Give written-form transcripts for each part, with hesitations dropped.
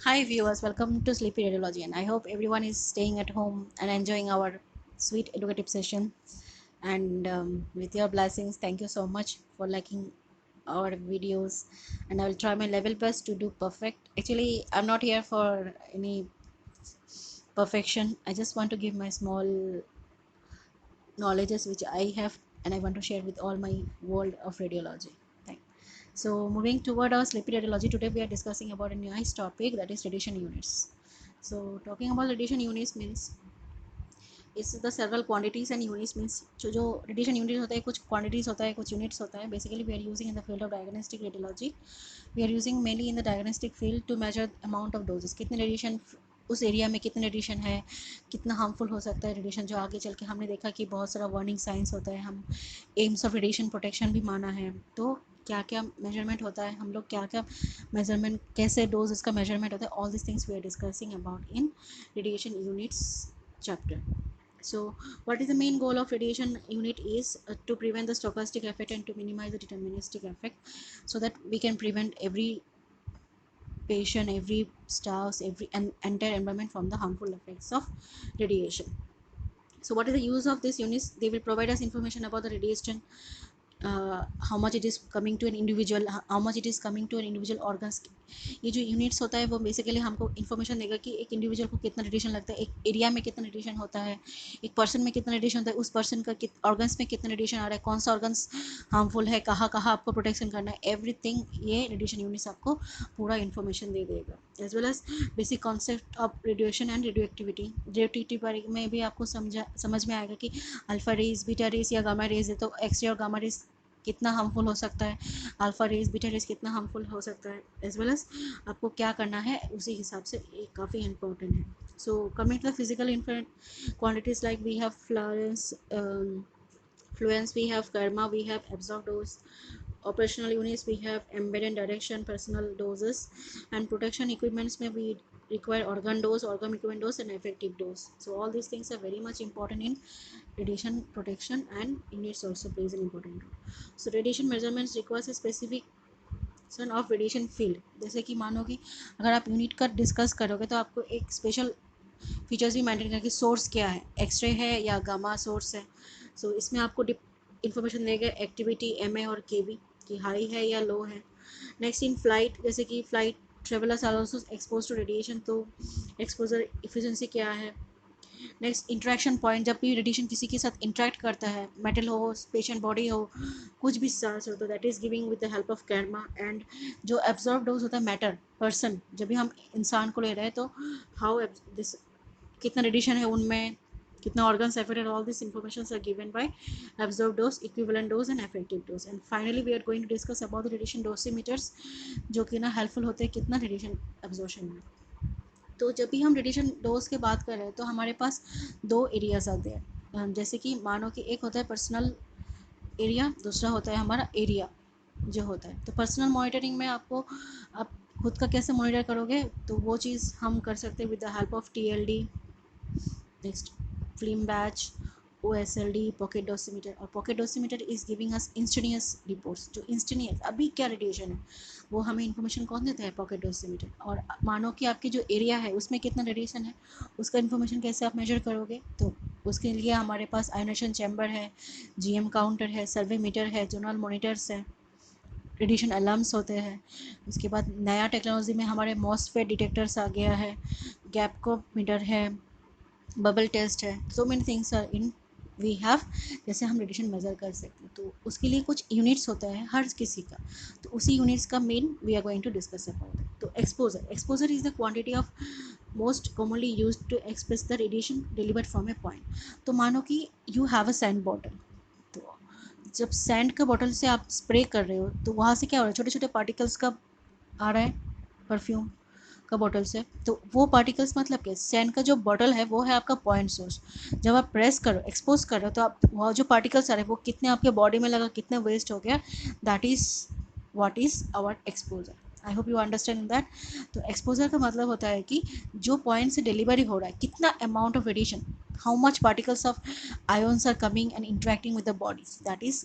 Hi viewers, welcome to Sleepy Radiology, and I hope everyone is staying at home and enjoying our sweet educative session. And with your blessings, thank you so much for liking our videos. And I will try my level best to do perfect. Actually, I'm not here for any perfection. I just want to give my small knowledges which I have, and I want to share with all my world of radiology. Thank. So moving toward our sleepy radiology, today we are discussing about a nice topic, that is radiation units. So talking about radiation units means इस the several quantities and units means जो radiation unit होता है, कुछ quantities होता है, कुछ units होता है. Basically we are using in the field of diagnostic radiology. We are using mainly in the diagnostic field to measure amount of doses. कितने रेडिएशन उस एरिया में कितने रेडिएशन है, कितना हार्मफुल हो सकता है रेडिएशन, जो आगे चल के हमने देखा कि बहुत सारा वार्निंग साइंस होता है. हम एम्स ऑफ रेडिएशन प्रोटेक्शन भी माना है. तो क्या क्या मेजरमेंट होता है, हम लोग क्या क्या मेजरमेंट, कैसे डोज इसका मेजरमेंट होता है, all this things we are discussing about in radiation units chapter. So what is the main goal of radiation unit is to prevent the stochastic effect and to minimize the deterministic effect, so that we can prevent every patient, every staff, every and entire environment from the harmful effects of radiation. So what is the use of these units? They will provide us information about the radiation, how much it is coming to an individual, how much it is coming to an individual organs. ये जो units होता है वो basically हमको information देगा कि एक individual को कितना रेडिएशन लगता है, एक एरिया में कितना रेडिएशन होता है, एक पर्सन में कितना रेडिएशन होता है, उस पर्सन का ऑर्गन्स में कितना रेडिएशन आ रहा है, कौन सा ऑर्गन्स हार्मफुल है, कहाँ कहाँ आपको प्रोटेक्शन करना है, एवरीथिंग ये रेडिएशन यूनिट्स आपको पूरा इन्फॉर्मेशन दे देगा. As well as basic concept of radiation and radioactivity बारे में भी आपको समझ में आएगा कि अल्फा रेज, बीटा रेज या गामा रेज है, तो एक्सरे और गामा रेज कितना हार्मफुल हो सकता है, अल्फा रेज, बीटा रेज कितना हार्मफुल हो सकता है, एज वेल एज आपको क्या करना है उसी हिसाब से ये काफ़ी इंपॉर्टेंट है. So coming to the physical quantities, like we have fluence, we have karma, we have absorbed dose. Operational units, we have embedded direction, personal doses, and protection equipments may we require organ dose, organ equipment dose, and effective dose. So all these things are very much important in radiation protection, and units also plays an important role. So radiation measurements requires a specific son of radiation field. जैसे कि मानो कि अगर आप unit का discuss करोगे तो आपको एक स्पेशल फीचर्स भी मेंटेन करके सोर्स क्या है, एक्सरे है या गामा सोर्स है. सो इसमें आपको इंफॉर्मेशन देगा एक्टिविटी एम ए और के बी कि हाई है या लो है. नेक्स्ट इन फ्लाइट, जैसे कि flight travellers are also expose to radiation, तो एक्सपोजर इफिशिएंसी क्या है. नेक्स्ट इंट्रैक्शन पॉइंट, जब भी रेडिएशन किसी के साथ इंट्रैक्ट करता है, मेटल हो, पेशेंट बॉडी हो, कुछ भी सास हो, तो that is giving with the help of karma. And जो एब्जॉर्ब डोज होता है मैटर पर्सन, जब भी हम इंसान को ले रहे हैं तो हाउ दिस, कितना रेडिएशन है उनमें, कितना organs affected, all this information are given by absorb dose, equivalent dose and effective dose. And finally we are going to discuss about the radiation dosimeters, जो कि ना हेल्पफुल होते हैं कितना रेडिएशन एब्जॉर्प्शन में. तो जब भी हम रेडिएशन डोज की बात कर रहे हैं तो हमारे पास दो एरियाज आते हैं. जैसे कि मानो कि एक होता है पर्सनल एरिया, दूसरा होता है हमारा एरिया जो होता है. तो पर्सनल मॉनिटरिंग में आपको आप खुद का कैसे मॉनिटर करोगे, तो वो चीज़ हम कर सकते हैं with the help of TLD, next film badge, OSLD, pocket dosimeter. और pocket dosimeter is giving us instantaneous reports, जो इंस्टेंटेनियस अभी क्या रेडिएशन है वो हमें इन्फॉर्मेशन कौन देता है, पॉकेट डोसीमीटर. और मानो कि आपकी जो एरिया है उसमें कितना रेडिएशन है, उसका इन्फॉर्मेशन कैसे आप मेजर करोगे, तो उसके लिए हमारे पास आयोनेशन चैम्बर है, GM काउंटर है, सर्वे मीटर है, जोनल मॉनिटर्स है, रेडिएशन अलार्म्स होते हैं. उसके बाद नया टेक्नोलॉजी में हमारे मॉसफेट डिटेक्टर्स आ गया है, गैपको मीटर है, बबल टेस्ट है. So many things are in we have, जैसे हम रेडिएशन मेज़र कर सकते हैं. तो उसके लिए कुछ यूनिट्स होता है हर किसी का, तो उसी यूनिट्स का main we are going to discuss about. तो exposure is the quantity of most commonly use to express the radiation delivered from a point. तो मानो कि you have a sand bottle, तो जब सैंड का बॉटल से आप स्प्रे कर रहे हो तो वहाँ से क्या हो रहा है, छोटे छोटे पार्टिकल्स का आ रहा है परफ्यूम का बॉटल से. तो वो पार्टिकल्स मतलब क्या, सैंड का जो बॉटल है वो है आपका पॉइंट सोर्स. जब आप प्रेस करो, एक्सपोज कर रहे हो, तो आप वहाँ जो पार्टिकल्स आ रहे हैं वो कितने आपके बॉडी में लगा, कितने वेस्ट हो गया, that is what is our exposure. I hope you understand that. तो एक्सपोजर का मतलब होता है कि जो पॉइंट से डिलीवरी हो रहा है, कितना amount of radiation, how much particles of ions are coming and interacting with the bodies, that is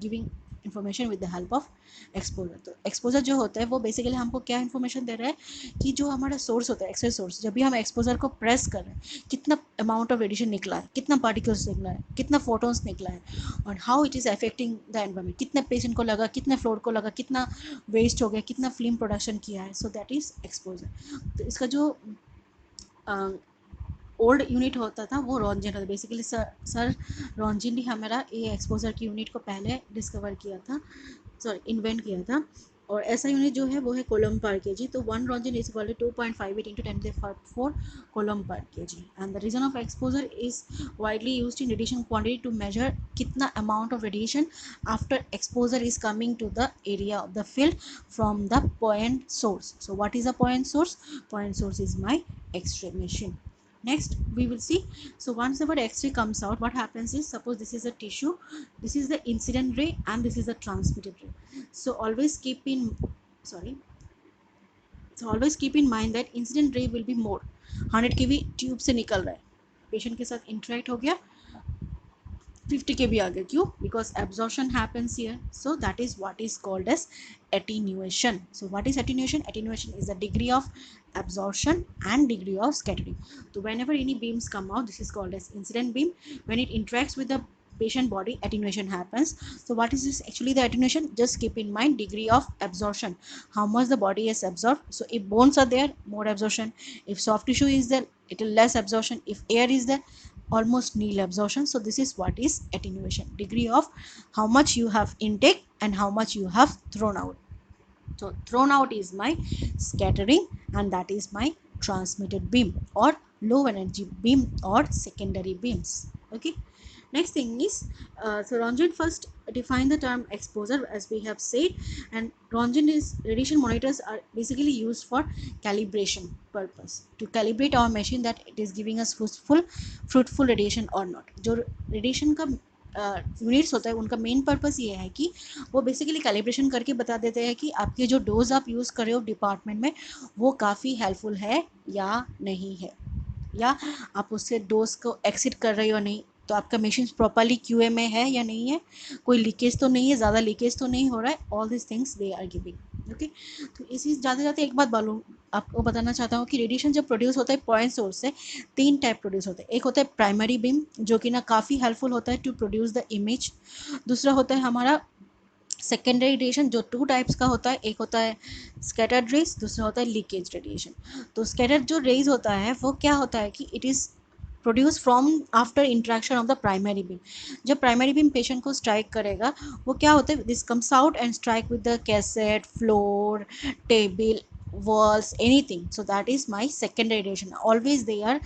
giving information with the help of exposure. तो एक्सपोजर जो होता है वो बेसिकली हमको क्या इन्फॉर्मेशन दे रहा है कि जो हमारा सोर्स होता है, एक्सरे सोर्स, जब भी हम एक्सपोजर को प्रेस कर रहे हैं कितना अमाउंट ऑफ रेडिएशन निकला है, कितना पार्टिकल्स निकला है, कितना फोटोन्स निकला है, और how it is affecting the environment, कितने पेशेंट को लगा, कितने फ्लोर को लगा, कितना वेस्ट हो गया, कितना फिल्म प्रोडक्शन किया है। So that is exposure. तो इसका जो ओल्ड यूनिट होता था वो रॉन्जिन होता, बेसिकली सर रॉन्जिन ही हमारा ये एक्सपोजर की यूनिट को पहले डिस्कवर किया था, सॉरी इन्वेंट किया था। और ऐसा यूनिट जो है वो है कोलम पर के जी। तो 1 roentgen is equal to 2.58 into 10⁴ coulomb per K G. And the reason of exposure is widely used in radiation quantity to measure कितना amount of radiation after exposure is coming to the area of the field from the point source. So what is a point source? Point source is my x ray machine. Next we will see, so once our x-ray comes out, what happens is, suppose this is a tissue, this is the incident ray and this is the transmitted ray. So always keep in mind that incident ray will be more 100 kV tube से निकल रहा है, patient के साथ interact हो गया, 50 kV आ गया, क्यों? Because absorption happens here, so that is what is called as attenuation. So what is attenuation? Attenuation is the degree of absorption and degree of scattering. So whenever any beams come out, this is called as incident beam. When it interacts with the patient body, attenuation happens. So what is this actually the attenuation? Just keep in mind degree of absorption, how much the body has absorbed. So if bones are there, more absorption. If soft tissue is there, little less absorption. If air is there, almost nil absorption. So this is what is attenuation, degree of how much you have intake and how much you have thrown out. So thrown out is my scattering and that is my transmitted beam or low energy beam or secondary beams. Okay, next thing is, so Röntgen first define the term exposure as we have said, and Röntgen is radiation monitors are basically used for calibration purpose, to calibrate our machine that it is giving us fruitful radiation or not. जो radiation का units होता है उनका main purpose ये है कि वो basically calibration करके बता देते हैं कि आपके जो डोज आप यूज़ कर रहे हो डिपार्टमेंट में वो काफ़ी हेल्पफुल है या नहीं है, या आप उससे डोज को एक्सिड कर रहे हो नहीं, तो आपका मशीन प्रॉपरली क्यूए में है या नहीं है, कोई लीकेज तो नहीं है, ज़्यादा लीकेज तो नहीं हो रहा है, all this things they are giving. Okay, तो इसी जाते जाते एक बात बोलूँ, आपको बताना चाहता हूँ कि रेडिएशन जब प्रोड्यूस होता है पॉइंट सोर्स से, 3 टाइप प्रोड्यूस होते हैं। एक होता है प्राइमरी बीम जो कि ना काफ़ी हेल्पफुल होता है टू प्रोड्यूस द इमेज। दूसरा होता है हमारा सेकेंडरी रेडिएशन जो 2 टाइप्स का होता है, एक होता है स्कैटर्ड रेज, दूसरा होता है लीकेज रेडिएशन। तो स्कैटर्ड जो रेज होता है वो क्या होता है कि it is produce from after interaction of the primary beam. जब प्राइमरी बीम पेशेंट को स्ट्राइक करेगा वो क्या होता है, this comes out and strike with the cassette, floor, table, walls, anything. So that is my secondary radiation. Always they are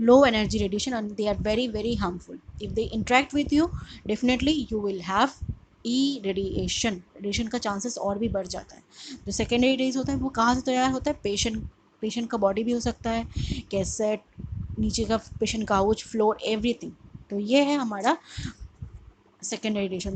low energy radiation and they are very very harmful. If they interact with you, definitely you will have E radiation का chances और भी बढ़ जाता है। जो secondary raise होता है वो कहाँ से तैयार होता है, पेशेंट का बॉडी भी हो सकता है, कैसेट, नीचे का पेशेंट काउच, फ्लोर, एवरीथिंग। तो ये है हमारा सेकेंडरी रेडिएशन।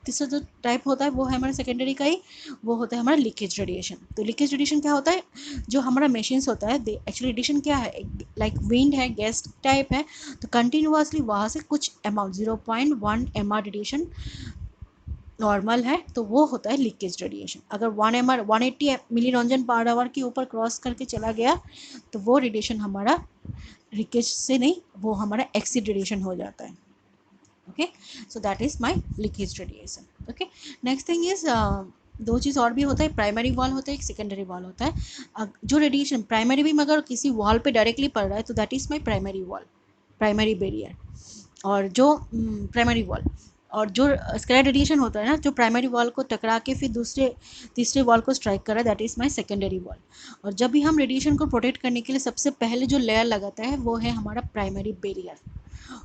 तीसरा जो टाइप होता है वो है हमारा सेकेंडरी का ही, वो होता है हमारा लीकेज रेडिएशन। तो लीकेज रेडिएशन क्या होता है, जो हमारा मशीन्स होता है एक्चुअली रेडिएशन क्या है, लाइक विंड है, गैस टाइप है, तो कंटिन्यूसली वहाँ से कुछ अमाउंट 0.1 mR रेडिएशन नॉर्मल है, तो वो होता है लीकेज रेडिएशन। अगर 180 मिली रॉन्जन पर आवर के ऊपर क्रॉस करके चला गया तो वो रेडिएशन हमारा लीकेज से नहीं, वो हमारा एक्सिड रेडिएशन हो जाता है। Okay, so that is my leakage radiation. Okay, next thing is, दो चीज़ और भी होता है, प्राइमरी वॉल होता है, एक सेकेंडरी वॉल होता है। जो रेडिएशन प्राइमरी भी अगर किसी वॉल पे डायरेक्टली पड़ रहा है तो that is my primary wall, primary barrier. और जो प्राइमरी वॉल और जो स्कैटर्ड रेडिएशन होता है ना, जो प्राइमरी वॉल को टकरा के फिर तीसरे वॉल को स्ट्राइक कर रहा है, that is my secondary wall. और जब भी हम रेडिएशन को प्रोटेक्ट करने के लिए सबसे पहले जो लेयर लगाता है वो है हमारा प्राइमरी बैरियर,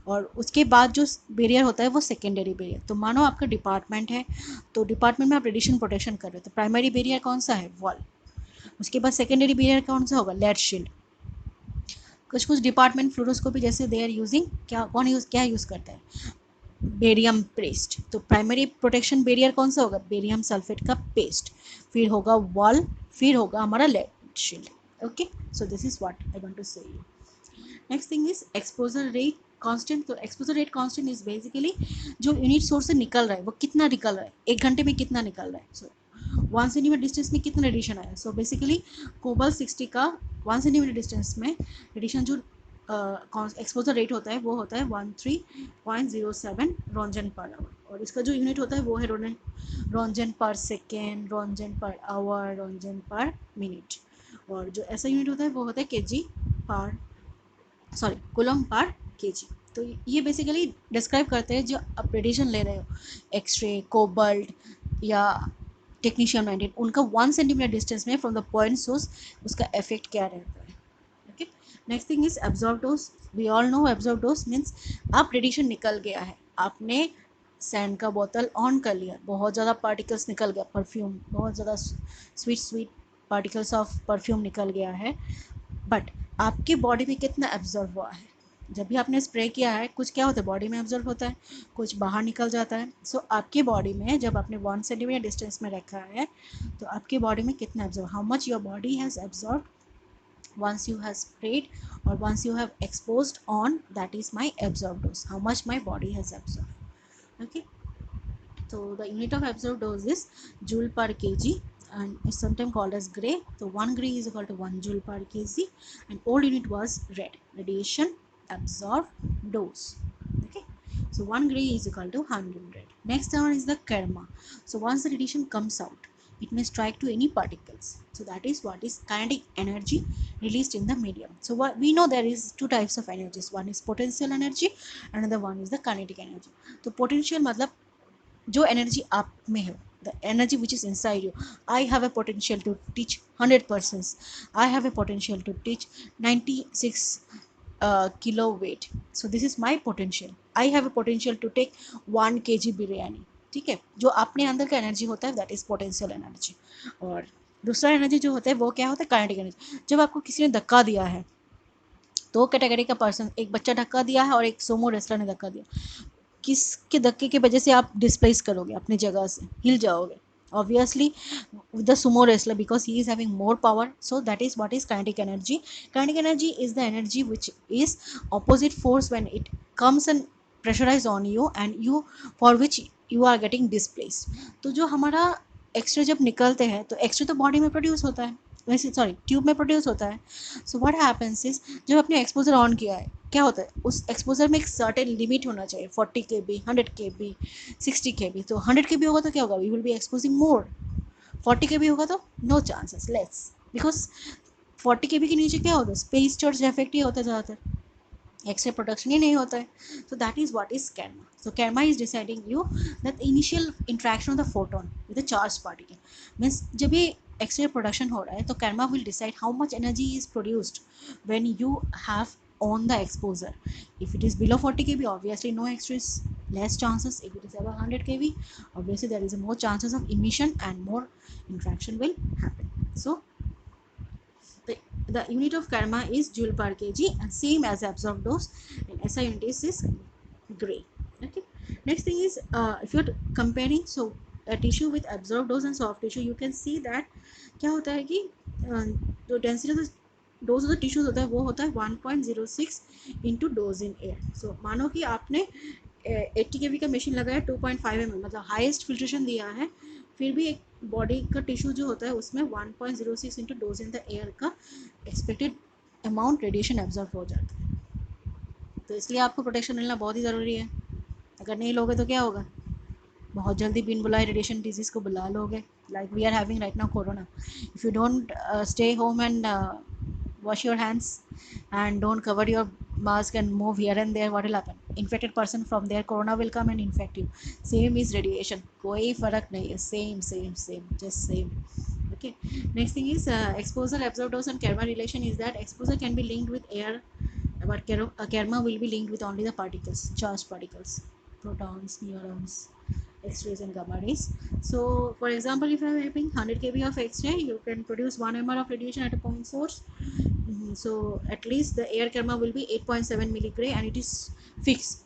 और उसके बाद जो बैरियर होता है वो सेकेंडरी बैरियर। तो मानो आपका डिपार्टमेंट है, तो डिपार्टमेंट में आप रेडिएशन प्रोटेक्शन कर रहे हो, तो प्राइमरी बैरियर कौन सा है, वॉल। उसके बाद सेकेंडरी बैरियर कौन सा होगा, लेड शील्ड। कुछ डिपार्टमेंट फ्लोरोस्कोपी जैसे दे आर यूजिंग क्या यूज़ करता है, बेरियम पेस्ट। तो प्राइमरी प्रोटेक्शन बैरियर कौन सा होगा, बेरियम सल्फेट का पेस्ट, फिर होगा वॉल, फिर होगा हमारा lead shield. Okay, so this is what I want to say you. Next thing is exposure rate constant, तो exposure rate constant is basically जो यूनिट सोर्स से निकल रहा है वो कितना निकल रहा है, 1 घंटे में कितना निकल रहा है। सो 1 सेंटीमीटर डिस्टेंस में कितना रेडिएशन आया। सो बेसिकली कोबाल्ट 60 का 1 सेंटीमीटर डिस्टेंस में रेडिएशन जो एक्सपोजर रेट होता है वो होता है 13.07 रोंजन पर आवर, और इसका जो यूनिट होता है वो है roentgen per second, roentgen per hour, roentgen per minute, और जो ऐसा यूनिट होता है वो होता है केजी पर कूलम पर केजी। तो ये बेसिकली डिस्क्राइब करते हैं जो आप रेडिएशन ले रहे हो, एक्सरे, कोबाल्ट या टेक्नीशियम 19, उनका 1 सेंटीमीटर डिस्टेंस में फ्रॉम द पॉइंट सोर्स उसका इफेक्ट क्या रहता है। Okay, next thing is absorb dose. We all know absorb dose means आप रेडिएशन निकल गया है, आपने सैंड का बोतल ऑन कर लिया, बहुत ज़्यादा पार्टिकल्स निकल गया, परफ्यूम बहुत ज़्यादा स्वीट पार्टिकल्स ऑफ परफ्यूम निकल गया है, बट आपके बॉडी में कितना एब्जॉर्ब हुआ है। जब भी आपने स्प्रे किया है कुछ क्या होता है, बॉडी में एब्जॉर्ब होता है, कुछ बाहर निकल जाता है। सो आपके बॉडी में जब आपने 1 सेंटीमीटर डिस्टेंस में रखा है तो आपके बॉडी में कितना absorb, how much your body has absorb once you have sprayed or once you have exposed on, that is my absorbed dose, how much my body has absorbed. Okay, so the unit of absorbed dose is joule per kg, and it's sometimes called as gray. So 1 gray is equal to 1 joule per kg, and old unit was red, radiation absorbed dose. Okay, so 1 gray is equal to 100. Next one is the karma. So once the radiation comes out, it may strike to any particles, so that is what is kinetic energy released in the medium. So what we know, there is two types of energies, one is potential energy, another one is the kinetic energy. तो potential मतलब जो energy आप में है, the energy which is inside you, I have a potential to teach 100%, I have a potential to teach 96 kilo weight, so this is my potential, I have a potential to take 1 kg biryani. ठीक है, जो अपने अंदर का energy होता है that is potential energy. और दूसरा एनर्जी जो होता है वो क्या होता है, काइनेटिक एनर्जी। जब आपको किसी ने धक्का दिया है, दो कैटेगरी का पर्सन, एक बच्चा धक्का दिया है और एक सोमो रेसलर ने धक्का दिया, किसके धक्के की वजह से आप डिस्प्लेस करोगे, अपनी जगह से हिल जाओगे, obviously the sumo wrestler, because he is having more power. So that is what is kinetic energy. Kinetic energy is the energy which is opposite force when it comes and pressurize on you and you, for which you are getting displaced. तो जो हमारा x ray जब निकलते हैं तो x ray तो body में produce होता है, वैसे सॉरी ट्यूब में प्रोड्यूस होता है। सो व्हाट हैपेंस इज, जब आपने एक्सपोजर ऑन किया है क्या होता है, उस एक्सपोजर में एक सर्टेन लिमिट होना चाहिए, 40 kb, 100 kb, 60 kb। तो 100 kb होगा तो क्या होगा, we will be exposing more. 40 kb होगा तो no chances, less, because 40 kb के नीचे क्या होता है, स्पेस चार्ज इफेक्ट ही होता है ज़्यादातर, एक्सरे प्रोडक्शन ही नहीं होता है। So that is what is kerma. So kerma is deciding you that initial interaction of the photon with the charge particle means, जब ये एक्सरे प्रोडक्शन हो रहा है तो kerma will decide how much energy is produced when you have on the exposure. If it is below 40 kb, obviously no x-rays, less chances. If it is above 100 kb, obviously there is a more chances of emission and more interaction will happen. So the unit of karma is joule per kg and same as absorbed dose, and SI unit is gray. Okay, next thing is if you're comparing so a tissue with absorbed dose and soft tissue, you can see that क्या होता है कि जो density of dose of the tissues होता है वो होता है 1.06 इंटू डोज इन एयर। सो मानो कि आपने 80 kV का मशीन लगाया 2.5 mm, मतलब हाईएस्ट फिल्ट्रेशन दिया है, फिर भी एक बॉडी का टिश्यू जो होता है उसमें 1.06 into dose in the air का एक्सपेक्टेड अमाउंट रेडिएशन एब्जॉर्ब हो जाता है। तो इसलिए आपको प्रोटेक्शन मिलना बहुत ही ज़रूरी है, अगर नहीं लोगे तो क्या होगा, बहुत जल्दी बिन बुलाए रेडिएशन डिजीज़ को बुला लोगे, like we are having right now corona. If you don't stay home and wash your hands and don't cover your mask and move here and there, what will happen, infected person from there corona will come and infect you. Same is radiation, koi farak nahi hai, same just same. Okay, next thing is exposure, absorbed dose and karma relation is that exposure can be linked with air, but karma will be linked with only the particles, charged particles, protons, neutrons, x-rays and gamma rays. So for example, if you are having 100 kb of x-ray, you can produce 1 mR of radiation at a point source. So at least the air karma will be 8.7 milligray and it is fixed,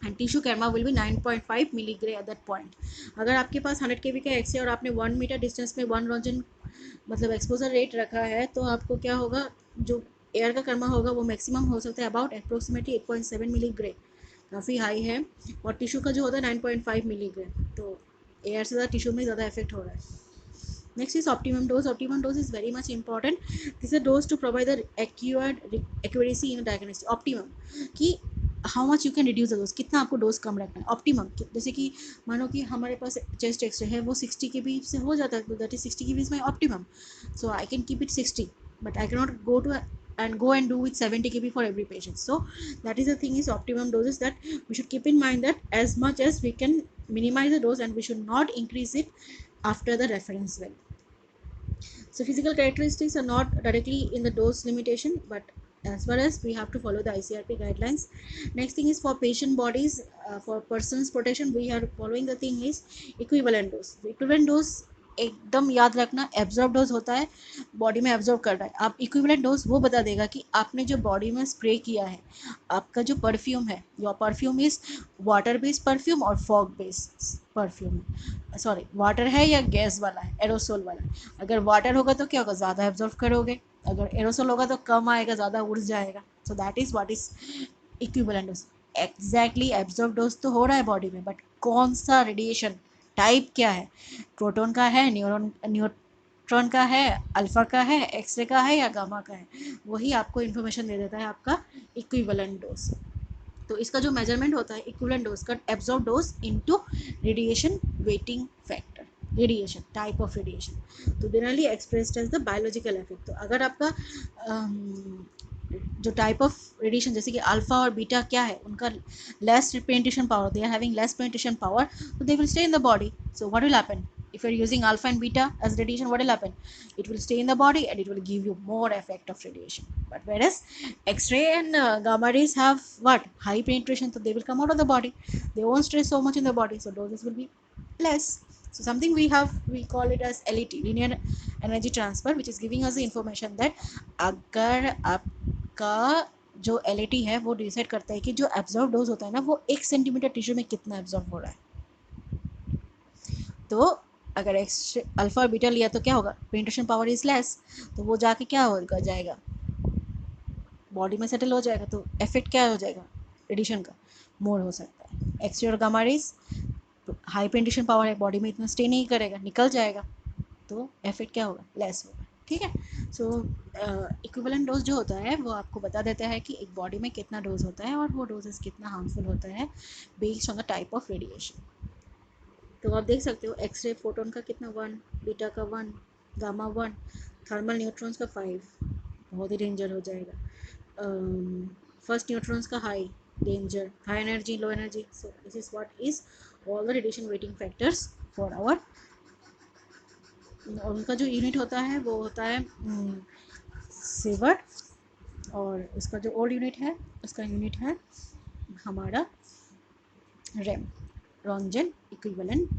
and tissue kerma will be 9.5 milligray at that point. अगर आपके पास 100 kb का x है और आपने 1 metre distance में 1 Röntgen मतलब exposure rate रखा है, तो आपको क्या होगा, जो एयर का कर्मा होगा वो मैक्सिमम हो सकता है अबाउट अप्रोक्सीमेटली 8.7 मिलीग्राम, काफ़ी हाई है। और टिश्यू का जो होता है 9.5 मिलीग्राम, तो एयर से ज़्यादा टिश्यू में ज़्यादा इफेक्ट हो रहा है। Next is optimum dose. Optimum dose is very much important. This is a dose to provide the accuracy in diagnosis. Optimum कि how much you can reduce the dose, कितना आपको डोज कम रखना है। ऑप्टिमम जैसे कि मानो कि हमारे पास चेस्ट एक्सरे है वो 60 के बीच से हो जाता है, तो दैट इज 60 के बीच में optimum, so I can keep it 60, but I cannot go and do with 70 kb for every patient. So that is the thing is optimum doses, that we should keep in mind that as much as we can minimize the dose and we should not increase it after the reference value. So physical characteristics are not directly in the dose limitation, but as far as we have to follow the ICRP guidelines. Next thing is for patient bodies, for person's protection, we are following the thing is equivalent dose. The equivalent dose एकदम याद रखना, absorb dose होता है body में absorb कर रहा है। आप इक्विवेलेंट डोज वो बता देगा कि आपने जो बॉडी में स्प्रे किया है, आपका जो परफ्यूम है, your perfume is water based perfume और फॉग बेस्ड परफ्यूम है, सॉरी वाटर है या गैस वाला है, एरोसोल वाला है। अगर वाटर होगा तो क्या होगा, ज़्यादा एब्जॉर्व करोगे, अगर एरोसोल होगा तो कम आएगा, ज़्यादा उड़ जाएगा। So that is what is equivalent dose. Exactly absorb dose तो हो रहा है बॉडी में, बट कौन सा रेडिएशन टाइप क्या है, प्रोटॉन का है, न्यूट्रॉन का है, अल्फा का है, एक्सरे का है या गामा का है, वही आपको इन्फॉर्मेशन दे देता है आपका इक्विवेलेंट डोज। तो इसका जो मेजरमेंट होता है इक्विवेलेंट डोज का, absorb dose into radiation weighting factor, radiation type of radiation, तो generally expressed as the biological effect. तो अगर आपका जो टाइप ऑफ रेडिएशन जैसे कि अल्फा और बीटा क्या है, उनका less penetration power, they are having less penetration power, so they will stay in the body. So what will happen if you're using alpha and beta as radiation? What will happen? It will stay in the body and it will give you more effect of radiation. But whereas x-ray and gamma rays have what, high penetration, so they will come out of the body, they won't stay so much in the body, so doses will be less. So something we call it as LET, linear energy transfer, which is giving us the information that अगर आपका जो LET है वो decide करता है कि जो absorb dose होता है ना वो 1 सेंटीमीटर टिश्यू में कितना एब्जॉर्ब हो रहा है। तो अगर अल्फा और बीटा लिया तो क्या होगा, पेनिट्रेशन पावर इज लेस, तो वो जाके क्या होगा, जाएगा बॉडी में सेटल हो जाएगा, तो इफेक्ट क्या हो जाएगा रेडिएशन का, मोर हो सकता है। एक्सरे और gamma rays high penetration power है, बॉडी में इतना स्टे नहीं करेगा, निकल जाएगा, तो इफेक्ट क्या होगा, लेस होगा। ठीक है, सो इक्विवेलेंट डोज जो होता है वो आपको बता देता है कि एक बॉडी में कितना डोज होता है और वो डोजेस कितना हार्मफुल होता है based on the type of radiation. तो आप देख सकते हो एक्सरे फोटोन का कितना 1, बीटा का 1, गामा 1, थर्मल न्यूट्रॉन्स का 5, बहुत ही डेंजर हो जाएगा। फर्स्ट न्यूट्रॉन्स का high danger, high energy, low energy. So this is what is all the radiation weighting factors for our. उनका जो यूनिट होता है वो होता है सिवर्ट, और उसका जो ओल्ड यूनिट है उसका यूनिट है हमारा rem, roentgen equivalent.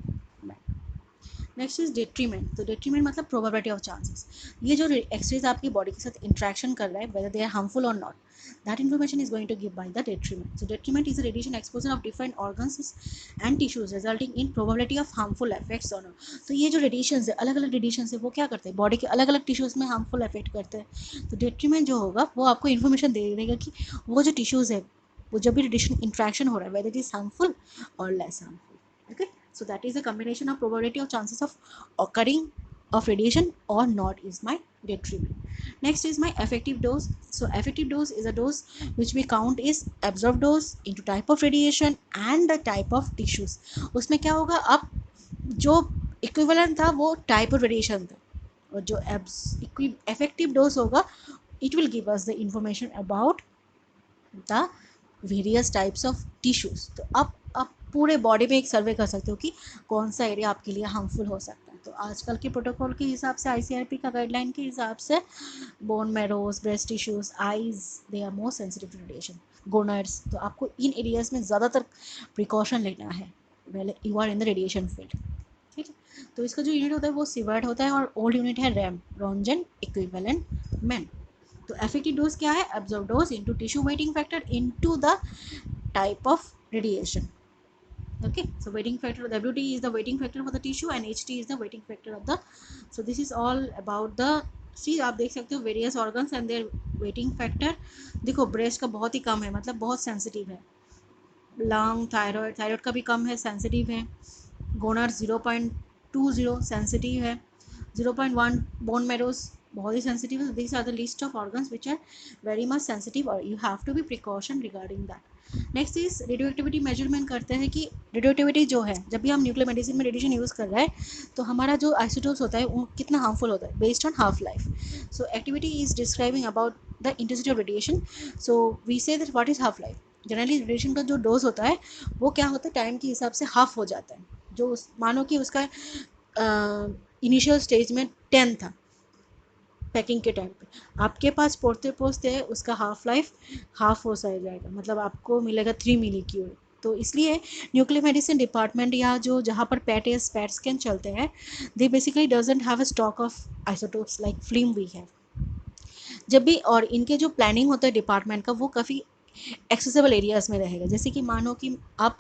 Next is detriment. तो डेट्रीमेंट मतलब प्रोबेबिलिटी ऑफ चांसेस। ये जो एक्सरेज आपकी बॉडी के साथ इंट्रैक्शन कर रहा है, वेदर दे आर हार्मफुल और not, that information is going to give by the detriment. So detriment is a radiation exposure of different organs and tissues resulting in probability of harmful effects or not. तो ये जो radiation है, अलग अलग radiation है, वो क्या करते हैं, बॉडी के अलग अलग टिश्यूज़ में हार्मफुल इफेक्ट करते हैं। तो डेट्रीमेंट जो होगा वो आपको इन्फॉर्मेशन दे देगा कि वो जो टिश्यूज़ है वो जब भी रेडिएशन इंट्रैक्शन हो रहा है, वेदर इट इज हार्मफुल और less harmful. Okay, so that is the combination of probability of chances of occurring of radiation or not is my detriment. Next is my effective dose. So effective dose is a dose which we count is absorbed dose into type of radiation and the type of tissues. उसमें क्या होगा, अब जो equivalent था वो type of radiation था, और जो effective dose होगा it will give us the information about the various types of tissues. तो आप पूरे बॉडी में एक सर्वे कर सकते हो कि कौन सा एरिया आपके लिए हार्मफुल हो सकता है। तो आजकल के प्रोटोकॉल के हिसाब से, ICRP का गाइडलाइन के हिसाब से, bone marrows, breast tissues, eyes, they are more sensitive to radiation, gonads, तो आपको इन एरियाज में ज़्यादातर प्रिकॉशन लेना है well you are in the radiation field. ठीक है, तो इसका जो यूनिट होता है वो सिवर्ट होता है और ओल्ड यूनिट है रैम, रॉन्जन इक्विवेलेंट मैन। तो effective dose क्या है, absorbed dose into tissue weighting factor into the type of radiation. Okay, so weighting factor, WT is the weighting factor for the tissue and HT is the weighting factor of the, so this is all about the सी आप देख सकते हो various organs and their weighting factor. देखो breast का बहुत ही कम है, मतलब बहुत सेंसिटिव है। लंग, थायराइड, थायराइड का भी कम है, सेंसिटिव है। गोनर 0.20 सेंसिटिव है। 0.1 बोन मैरोज बहुत ही सेंसिटिव है। This are the list of organs which are very much sensitive और you have to be precaution regarding that. Next is radioactivity measurement करते हैं कि रेडियो एक्टिविटी जो है, जब भी हम न्यूक्लियर मेडिसिन में रेडिएशन यूज़ कर रहे हैं तो हमारा जो आइसोटोप्स होता है वो कितना हार्मफुल होता है based on half life. So activity is describing about the intensity of radiation. So we say that what is half life. Generally radiation का जो डोज होता है वो क्या होता है, टाइम के हिसाब से हाफ हो जाता है। जो मानो कि उसका इनिशियल स्टेज में 10 था पैकिंग के टाइम पे, आपके पास पहुँचते पहुँचते उसका हाफ लाइफ हाफ हो सा जाएगा, मतलब आपको मिलेगा 3 मिली क्यूर। तो इसलिए न्यूक्लियर मेडिसिन डिपार्टमेंट या जो जहाँ पर पैट स्कैन चलते हैं, they basically doesn't have a stock of isotopes like film we have. जब भी और इनके जो प्लानिंग होता है डिपार्टमेंट का वो काफ़ी एक्सेसिबल एरियाज़ में रहेगा। जैसे कि मानो कि आप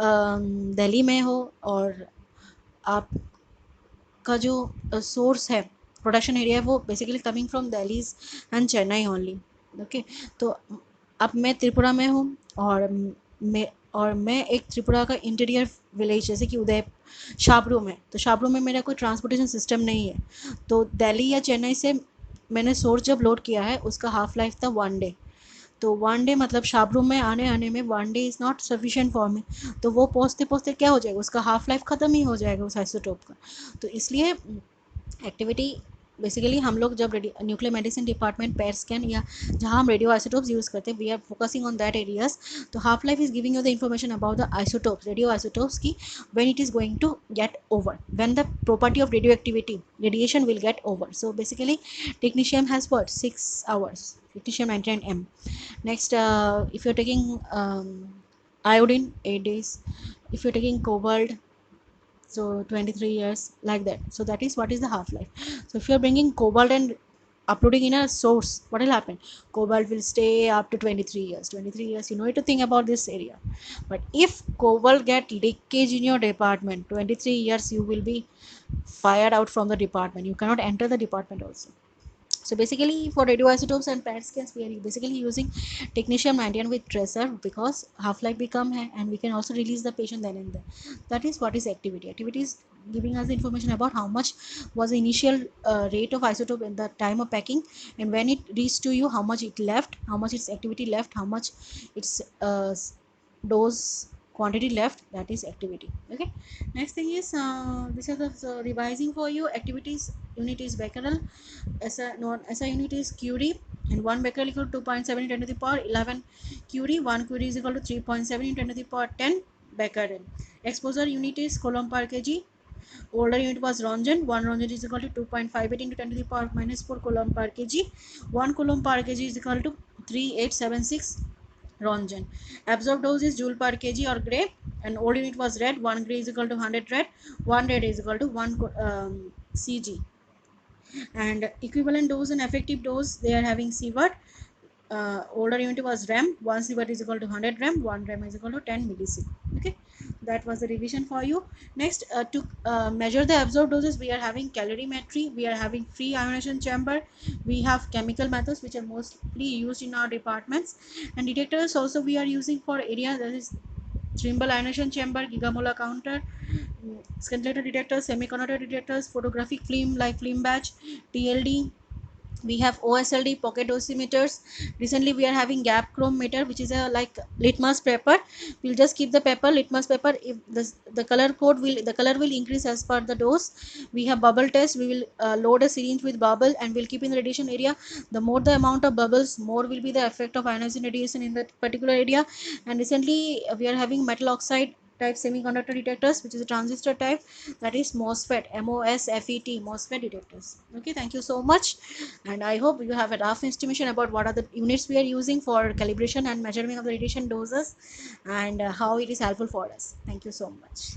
दिल्ली में हो और आपका जो सोर्स है, प्रोडक्शन एरिया है, वो basically coming from Delhi and Chennai only. Okay, तो अब मैं त्रिपुरा में हूँ और मैं एक त्रिपुरा का इंटीरियर विलेज जैसे कि उदय शाबरू में, तो शाबरू में मेरा कोई ट्रांसपोर्टेशन सिस्टम नहीं है। तो दिल्ली या चेन्नई से मैंने सोर्स जब लोड किया है उसका हाफ लाइफ था 1 डे। तो 1 डे मतलब शाबरू में आने आने में 1 day is not sufficient for me. तो वो पहुँचते पहुँचते क्या हो जाएगा, उसका हाफ लाइफ ख़त्म ही हो जाएगा उस आइसोटोप का। तो इसलिए एक्टिविटी बेसिकली हम लोग जब nuclear medicine department PET scan या जहाँ हम रेडियो आइसोटोप्स यूज़ करते हैं, we are focusing on that areas. तो half life is giving you the information about the isotopes, radioisotopes की when it is going to get over, when the property of radioactivity radiation will get over. So basically technetium has what 6 hours, technetium 99M। Next, if you're taking iodine 8 days, if you're taking cobalt, so 23 years, like that. So that is what is the half life. So if you're bringing cobalt and uploading in a source, what will happen? Cobalt will stay up to 23 years. 23 years, you need to think about this area. But if cobalt get leakage in your department, 23 years you will be fired out from the department. You cannot enter the department also. So basically for radioisotopes and PET scans we are basically using technetium 91 with tracer because half life become hai, and we can also release the patient then and there. That is what is activity. Activity is giving us the information about how much was the initial rate of isotope in the time of packing, and when it reached to you how much it left, how much its activity left, how much its dose quantity left. That is activity. Okay, next thing is this is the revising for you. Activities unit is becquerel, SI unit is curie, and 1 becquerel equal to 2.7 10 to the power 11 curie. 1 curie is equal to 3.7 10 to the power 10 becquerel. Exposure unit is coulomb per kg. Older unit was Röntgen. 1 Röntgen is equal to 2.58 into 10 to the power minus 4 coulomb per kg. 1 coulomb per kg is equal to 3876 Röntgen. Absorbed dose is joule per kg or gray, and old unit was red. 1 gray is equal to 100 red. 1 red is equal to 1 Cg. And equivalent dose and effective dose they are having Sievert. Older unit was RAM. 1 Sievert is equal to 100 RAM. 1 RAM is equal to 10 millisieverts. Okay, that was the revision for you. Next, to measure the absorbed doses, we are having calorimetry, we are having free ionization chamber, we have chemical methods which are mostly used in our departments, and detectors also we are using for area that is Trimble ionization chamber, gigamolar counter, scintillator detectors, semiconductor detectors, photographic film like film batch, TLD. We have OSLD pocket dosimeters. Recently we are having gap chrome meter, which is a like litmus paper. We'll just keep the paper, litmus paper. If the color will increase as per the dose. We have bubble test. We will load a syringe with bubble and we'll keep in the radiation area. The more the amount of bubbles, more will be the effect of ionizing radiation in that particular area. And recently we are having metal oxide type semiconductor detectors, which is a transistor type, that is MOSFET, MOSFET detectors. Okay, thank you so much, and I hope you have a rough estimation about what are the units we are using for calibration and measurement of the radiation doses, and how it is helpful for us. Thank you so much.